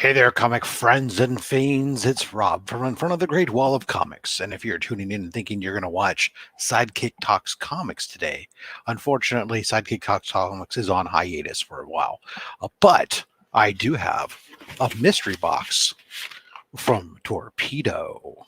Hey there, comic friends and fiends. It's Rob from in front of the Great Wall of Comics. And if you're tuning in and thinking you're going to watch Sidekick Talks Comics today, unfortunately, Sidekick Talks Comics is on hiatus for a while. But I do have a mystery box from Torpedo.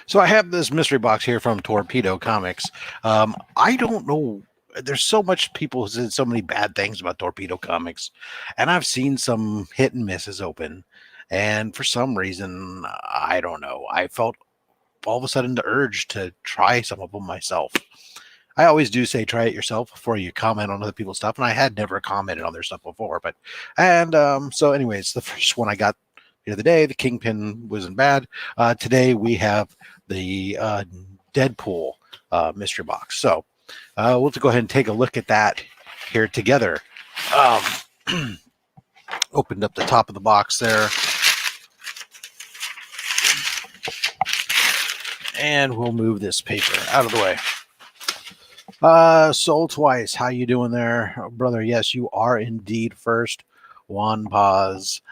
So I have this mystery box here from Torpedo Comics. I don't know. There's so much people who said so many bad things about Torpedo Comics, and I've seen some hit and misses open. And for some reason, I don't know. I felt all of a sudden the urge to try some of them myself. I always do say try it yourself before you comment on other people's stuff, and I had never commented on their stuff before. So anyways, the first one I got the other day, the Kingpin wasn't bad. Today we have the Deadpool mystery box. So we'll go ahead and take a look at that here together. Opened up the top of the box there. And we'll move this paper out of the way. Soul Twice, how you doing there, brother? Yes, you are indeed first. Juan Paz,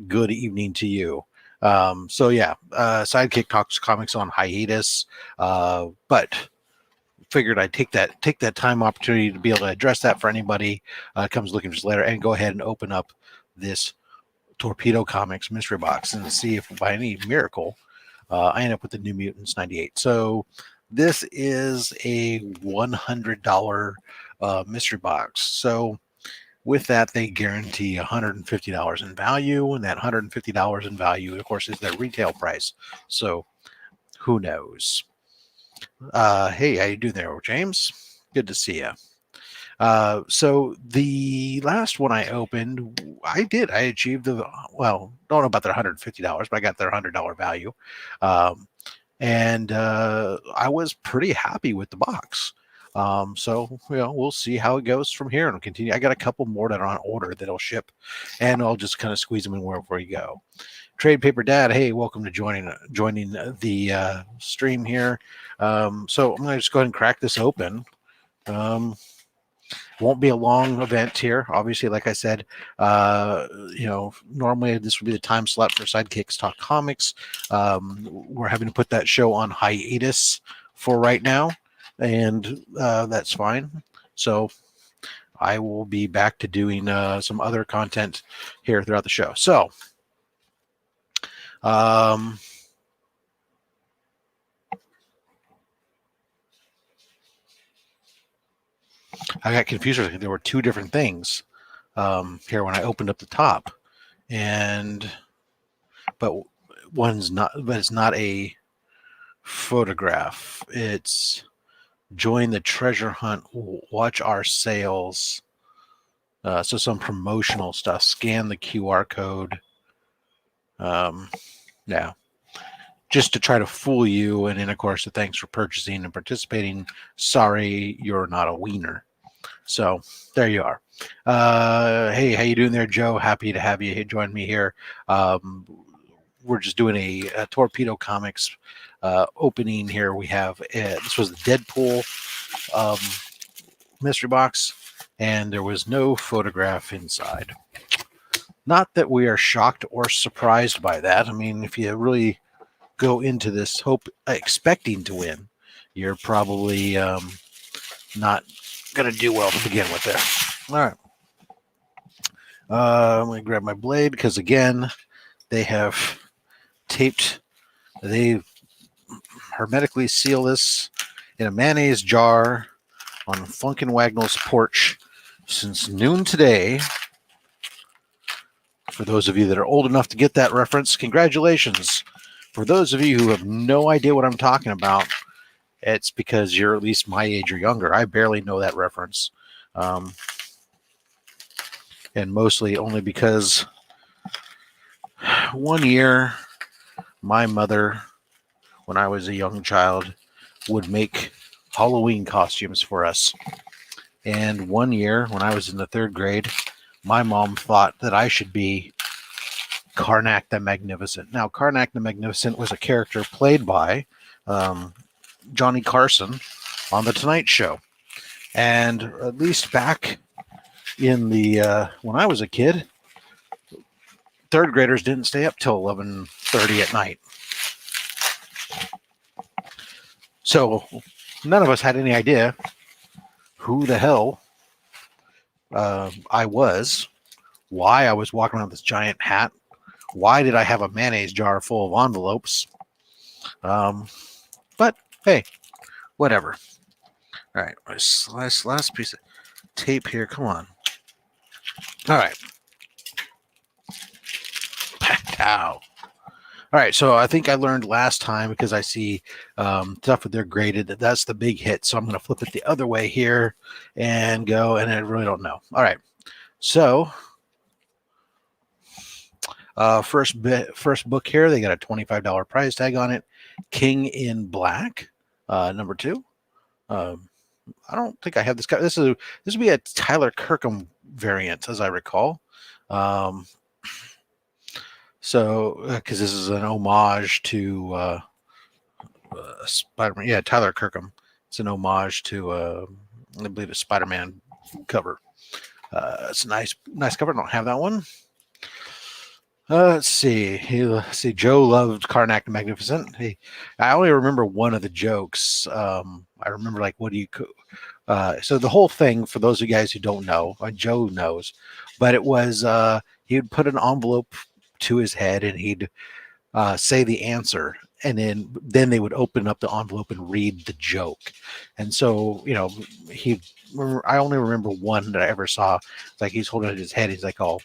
good evening to you. Sidekick Talks Comics on hiatus, but figured I'd take that time opportunity to be able to address that for anybody comes looking for this later, and go ahead and open up this Torpedo Comics mystery box and see if by any miracle I end up with the New Mutants 98. So this is a $100 mystery box. So with that, they guarantee $150 in value, and that $150 in value, of course, is their retail price. So who knows? Hey, how you doing there, James? Good to see you. So the last one I opened, I achieved don't know about their $150, but I got their $100 value. I was pretty happy with the box. We'll see how it goes from here and continue. I got a couple more that are on order that'll ship, and I'll just kind of squeeze them in wherever you go. Trade Paper Dad, hey, welcome to joining the stream here. So I'm going to just go ahead and crack this open. Won't be a long event here. Obviously, like I said, normally this would be the time slot for Sidekicks Talk Comics. We're having to put that show on hiatus for right now, and that's fine. So I will be back to doing some other content here throughout the show. So I got confused. There were two different things here when I opened up the top, but it's not a photograph. It's join the treasure hunt, watch our sales. So some promotional stuff. Scan the QR code. Just to try to fool you. And then, of course, thanks for purchasing and participating. Sorry, you're not a wiener. So there you are. Hey, how you doing there, Joe? Happy to have you join me here. We're just doing a Torpedo Comics opening here. We have this was the Deadpool mystery box, and there was no photograph inside. Not that we are shocked or surprised by that. I mean, if you really go into this expecting to win, you're probably not going to do well to begin with there. All right. I'm going to grab my blade because, again, they have they hermetically seal this in a mayonnaise jar on Funkin' Wagnall's porch since noon today. For those of you that are old enough to get that reference, congratulations. For those of you who have no idea what I'm talking about, it's because you're at least my age or younger. I barely know that reference. And mostly only because one year, my mother, when I was a young child, would make Halloween costumes for us. And one year, when I was in the third grade, my mom thought that I should be Karnak the Magnificent. Now, Karnak the Magnificent was a character played by Johnny Carson on The Tonight Show. And at least back in the when I was a kid, third graders didn't stay up till 11:30 at night. So none of us had any idea who the hell I was, why I was walking around with this giant hat, why did I have a mayonnaise jar full of envelopes. But hey, whatever. All right, last piece of tape here. Come on. All right. Ow. All right, so I think I learned last time, because I see stuff that they're graded, that's the big hit. So I'm going to flip it the other way here and go, and I really don't know. All right, so first book here, they got a $25 price tag on it. King in Black, number 2. I don't think I have this. This would be a Tyler Kirkham variant, as I recall. So, because this is an homage to Spider-Man. Yeah, Tyler Kirkham. It's an homage to, I believe, a Spider-Man cover. It's a nice cover. I don't have that one. Let's see. Joe loved Karnak the Magnificent. I only remember one of the jokes. I remember, like, what do you... so the whole thing, for those of you guys who don't know, Joe knows, but it was he would put an envelope to his head, and he'd say the answer, and then they would open up the envelope and read the joke. And so, I only remember one that I ever saw. It's like he's holding it in his head. He's like, "Oh,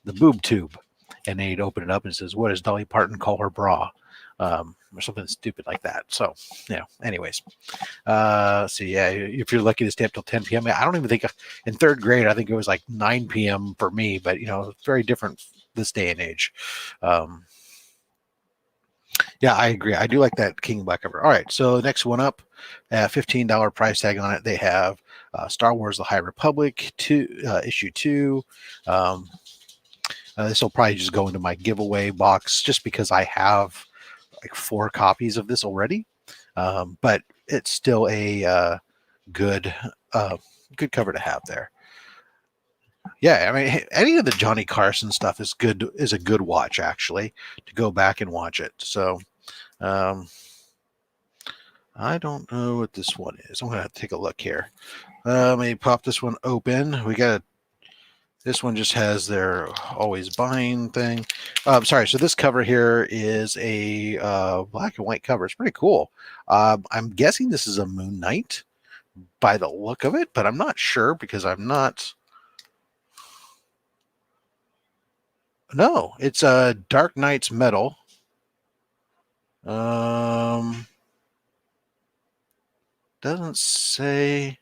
the boob tube," and then he'd open it up and it says, "What does Dolly Parton call her bra?" Or something stupid like that. So, anyways. So yeah, if you're lucky to stay up till 10 p.m. I don't even think in third grade, I think it was like 9 p.m. for me, but it's very different this day and age. Yeah, I agree. I do like that King in Black cover. All right, so next one up, $15 price tag on it. They have Star Wars: The High Republic issue 2. This will probably just go into my giveaway box, just because I have like 4 copies of this already. But it's still a good cover to have there. Yeah, I mean, any of the Johnny Carson stuff is good. Is a good watch, actually, to go back and watch it. So, I don't know what this one is. I'm gonna have to take a look here. Let me pop this one open. This one just has their always buying thing. Sorry, so this cover here is a black and white cover. It's pretty cool. I'm guessing this is a Moon Knight by the look of it, but I'm not sure, because I'm not... No, it's a Dark Knight's Metal. Doesn't say...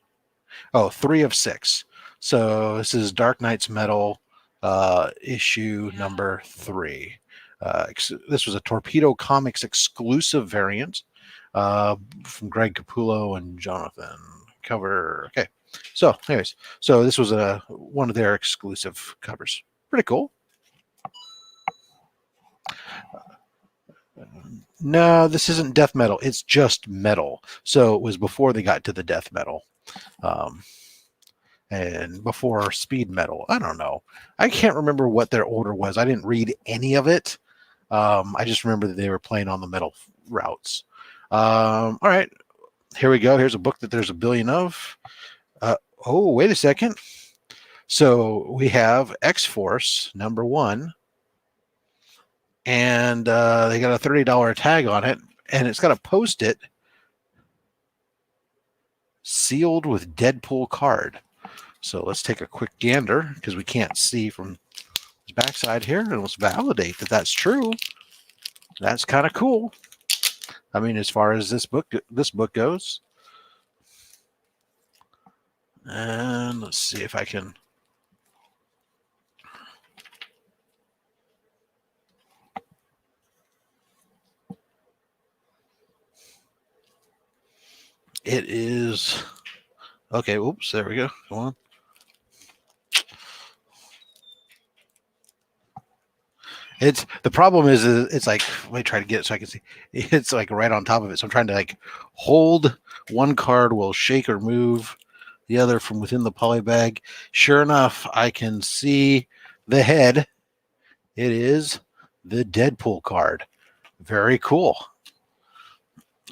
Oh, 3 of 6. So this is Dark Knight's Metal, issue number 3. This was a Torpedo Comics exclusive variant from Greg Capullo and Jonathan. Cover. Okay. So, anyways, so this was one of their exclusive covers. Pretty cool. No, this isn't death metal. It's just metal. So it was before they got to the death metal. And before speed metal. I don't know. I can't remember what their order was. I didn't read any of it. I just remember that they were playing on the metal routes. All right. Here we go. Here's a book that there's a billion of. Oh, wait a second. So we have X-Force number 1. And they got a $30 tag on it. And it's got a Post-it sealed with Deadpool card. So let's take a quick gander, because we can't see from the backside here, and let's validate that that's true. That's kind of cool. I mean, as far as this book goes. And let's see if I can... It is... Okay, oops, there we go. Come on. It's the problem is it's like, let me try to get it so I can see. It's like right on top of it. So I'm trying to like hold one card will shake or move the other from within the poly bag. Sure enough, I can see the head. It is the Deadpool card. Very cool.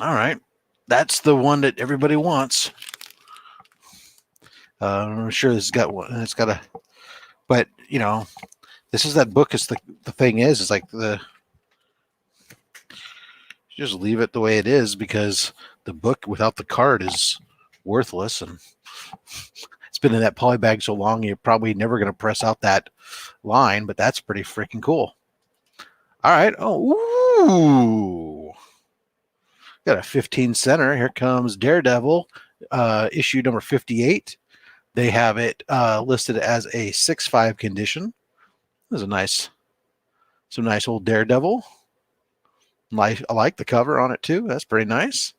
All right. That's the one that everybody wants. I'm sure this has got one. It's got a, but you know, this is that book. Is the thing is, it's like just leave it the way it is because the book without the card is worthless, and it's been in that poly bag so long you're probably never going to press out that line. But that's pretty freaking cool. All right. Oh, ooh. Got a 15 center. Here comes Daredevil, issue number 58. They have it listed as a 6.5 condition. This is some nice old Daredevil. I like the cover on it too. That's pretty nice.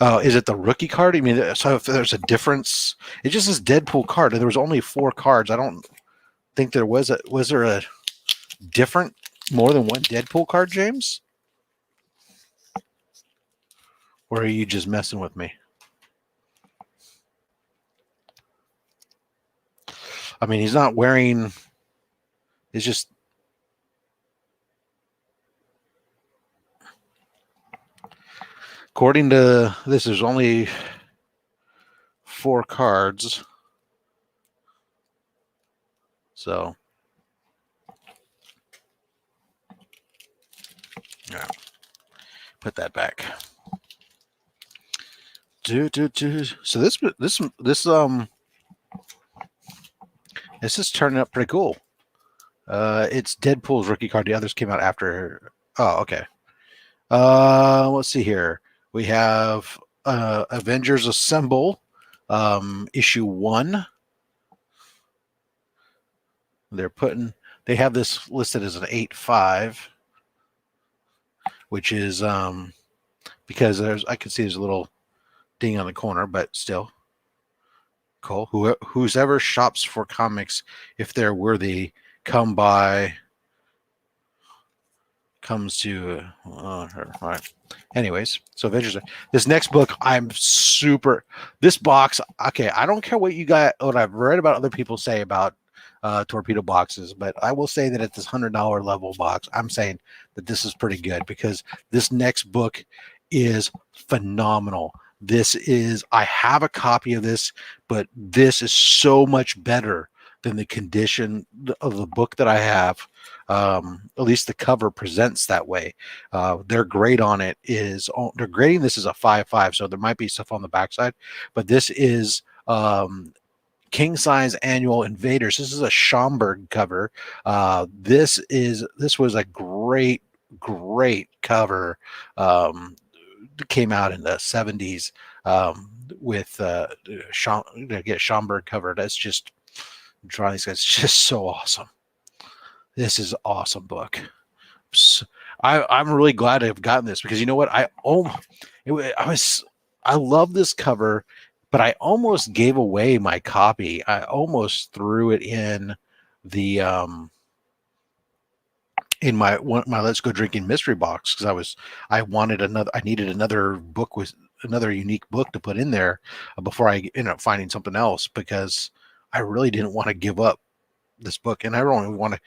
Is it the rookie card? I mean, so if there's a difference, it just says Deadpool card. There was only 4 cards. I don't think there was there a different, more than one Deadpool card, James? Or are you just messing with me? I mean, he's not wearing, it's just, according to this, there's only 4 cards. So, yeah, put that back. So this is turning up pretty cool. It's Deadpool's rookie card. The others came out after. Oh, okay. Let's see here. We have Avengers Assemble, issue 1. They have this listed as an 8.5, which is because I can see there's a little ding on the corner, but still cool. Who's ever shops for comics, if they're worthy, comes to all right. Anyways, so Avengers. This next book, this box. Okay, I don't care what I've read about other people say about torpedo boxes, but I will say that at this $100 level box, I'm saying that this is pretty good because this next book is phenomenal. I have a copy of this, but this is so much better than the condition of the book that I have. At least the cover presents that way. Their grade on it is, they're grading this as a 5.5, so there might be stuff on the backside, but this is king size annual invaders. This is a Schomburg cover. This was a great cover. Came out in the 70s with get Schomburg cover. That's just drawing these guys. It's just so awesome. This is an awesome book. I'm really glad I've gotten this because you know what? I love this cover, but I almost gave away my copy. I almost threw it in the in my Let's Go Drinking mystery box because I needed another book with another unique book to put in there before I ended up finding something else because I really didn't want to give up this book, and I don't even want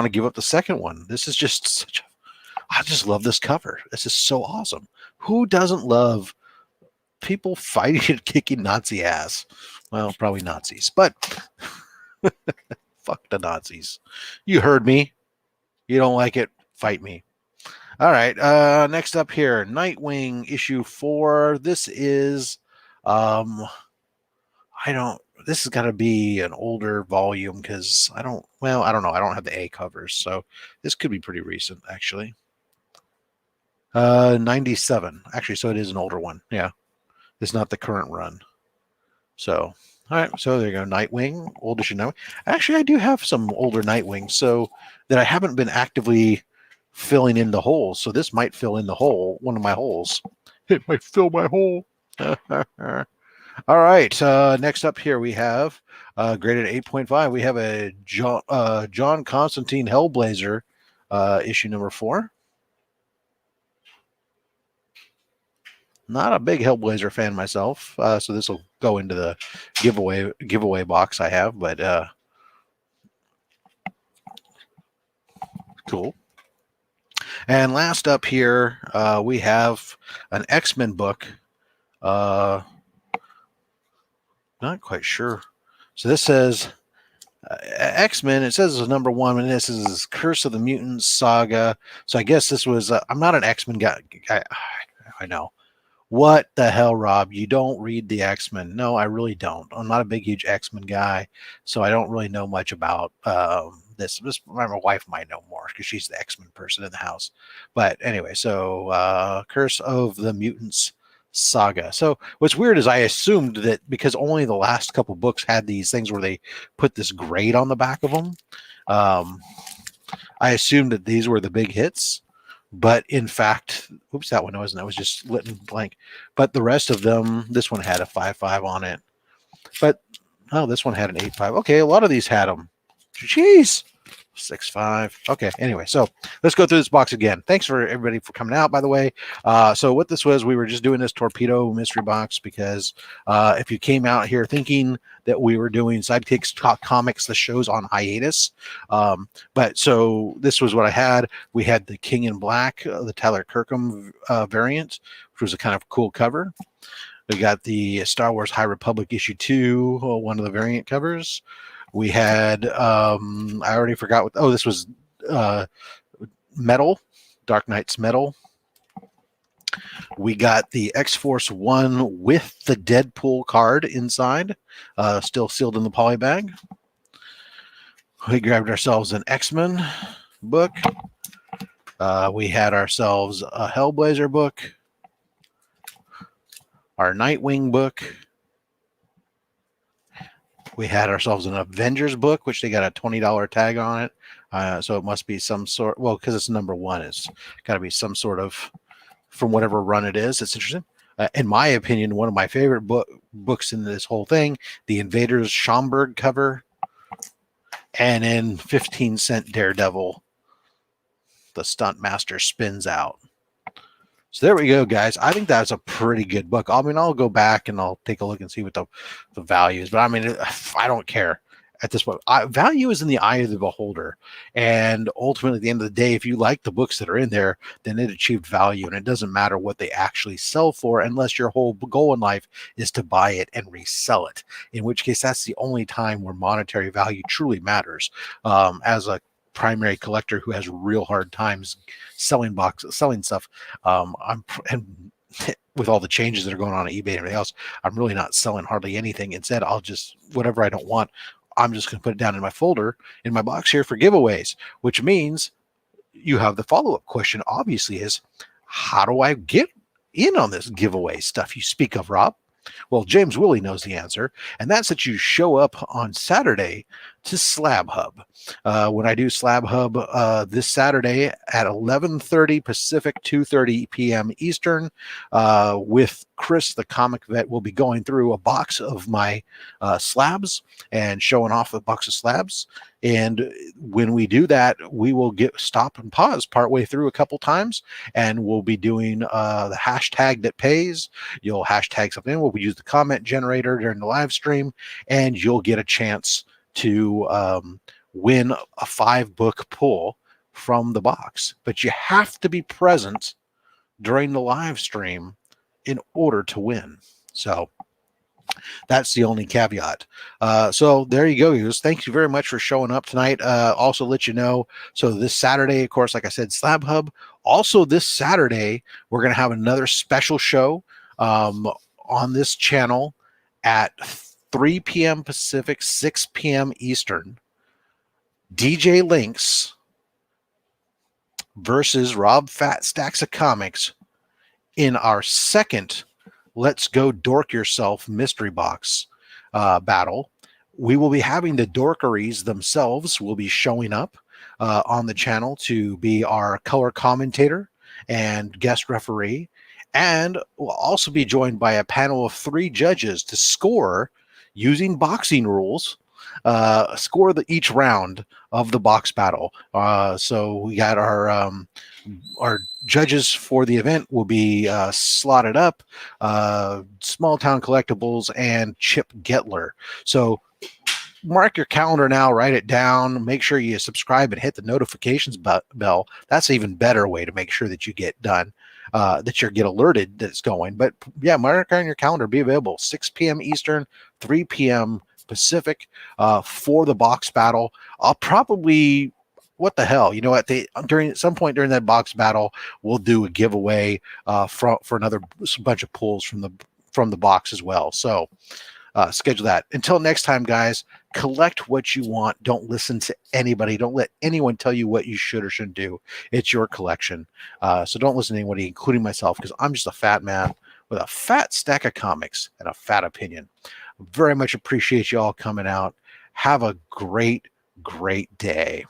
to give up the second one. This is just I just love this cover. This is so awesome. Who doesn't love people fighting and kicking Nazi ass? Well, probably Nazis, but fuck the Nazis. You heard me. You don't like it? Fight me. All right. Next up here, Nightwing issue 4. This is, this has got to be an older volume because I don't know. I don't have the A covers, so this could be pretty recent actually. 97 actually, so it is an older one. Yeah, it's not the current run. So all right, so there you go. Nightwing, old issue Nightwing. Actually, I do have some older Nightwing, so that I haven't been actively filling in the holes. So this might fill in the hole, one of my holes. It might fill my hole. All All right. Next up here we have graded 8.5. We have a John Constantine Hellblazer issue number 4. Not a big Hellblazer fan myself, so this will go into the giveaway box I have. But cool. And last up here, we have an X-Men book. Not quite sure. So this says X-Men. It says it's number 1, and this is Curse of the Mutants Saga. So I guess this was. I'm not an X-Men guy. I know. What the hell, Rob? You don't read the X-Men? No, I really don't. I'm not a big, huge X-Men guy, so I don't really know much about this. My wife might know more because she's the X-Men person in the house. But anyway, so Curse of the Mutants Saga. So what's weird is I assumed that because only the last couple books had these things where they put this grade on the back of them, I assumed that these were the big hits. But in fact, oops, that one wasn't. I was just lit and blank. But the rest of them, this one had a 5.5 on it. But oh, this one had an 8.5. Okay, a lot of these had them. Jeez. 6.5. Okay, anyway, so let's go through this box again. Thanks for everybody for coming out, by the way. So what this was, we were just doing this Torpedo mystery box because if you came out here thinking that we were doing Sidekicks Comics, the show's on hiatus. But so this was what I had. We had the King in Black, the Tyler Kirkham variant, which was a kind of cool cover. We got the Star Wars High Republic issue 2, one of the variant covers. We had, I already forgot what, this was Metal, Dark Knight's Metal. We got the X-Force 1 with the Deadpool card inside, still sealed in the poly bag. We grabbed ourselves an X-Men book. We had ourselves a Hellblazer book, our Nightwing book. We had ourselves an Avengers book, which they got a $20 tag on it. So it must be some sort, well, because it's number 1, it's got to be some sort of, from whatever run it is. It's interesting. In my opinion, one of my favorite books in this whole thing, the Invaders Schomburg cover, and in 15-cent Daredevil, the stunt master spins out. So there we go, guys. I think that's a pretty good book. I mean, I'll go back and I'll take a look and see what the value is. But I mean, I don't care at this point. Value is in the eye of the beholder. And ultimately, at the end of the day, if you like the books that are in there, then it achieved value. And it doesn't matter what they actually sell for unless your whole goal in life is to buy it and resell it. In which case, that's the only time where monetary value truly matters. As a primary collector who has real hard times selling stuff, and with all the changes that are going on at eBay and everything else, I'm really not selling hardly anything. Instead, I'll just, whatever I don't want, I'm just going to put it down in my folder in my box here for giveaways, which means you have the follow-up question, obviously, is how do I get in on this giveaway stuff you speak of, Rob? Well, James Willie knows the answer, and that's that you show up on Saturday to SlabHub. When I do SlabHub this Saturday at 11:30 Pacific, 2:30 p.m. Eastern, with Chris, the comic vet, will be going through a box of my slabs and showing off the box of slabs. And when we do that, we will stop and pause partway through a couple times, and we'll be doing the hashtag that pays. You'll hashtag something in. We'll use the comment generator during the live stream, and you'll get a chance to win a 5-book pull from the box. But you have to be present during the live stream in order to win. So that's the only caveat. So there you go, guys. Thank you very much for showing up tonight. Also let you know, so this Saturday, of course, like I said, SlabHub. Also this Saturday, we're going to have another special show on this channel at 3 p.m. Pacific, 6 p.m. Eastern. DJ Links versus Rob Fat Stacks of Comics in our second Let's Go Dork Yourself mystery box battle. We will be having the dorkeries themselves will be showing up on the channel to be our color commentator and guest referee. And we'll also be joined by a panel of 3 judges to score using boxing rules. Score each round of the box battle. So we got our judges for the event will be Slotted Up, Small Town Collectibles, and Chip Getler. So mark your calendar now, write it down, make sure you subscribe and hit the notifications bell. That's an even better way to make sure that you get done, that you get alerted that it's going. But yeah, mark on your calendar, be available 6 p.m. Eastern, 3 p.m. Pacific for the box battle. I'll probably, what the hell, you know, at some point during that box battle, we'll do a giveaway for another bunch of pulls from the box as well. So schedule that. Until next time, guys, collect what you want. Don't listen to anybody. Don't let anyone tell you what you should or shouldn't do. It's your collection. So don't listen to anybody, including myself, because I'm just a fat man with a fat stack of comics and a fat opinion. Very much appreciate you all coming out. Have a great, great day.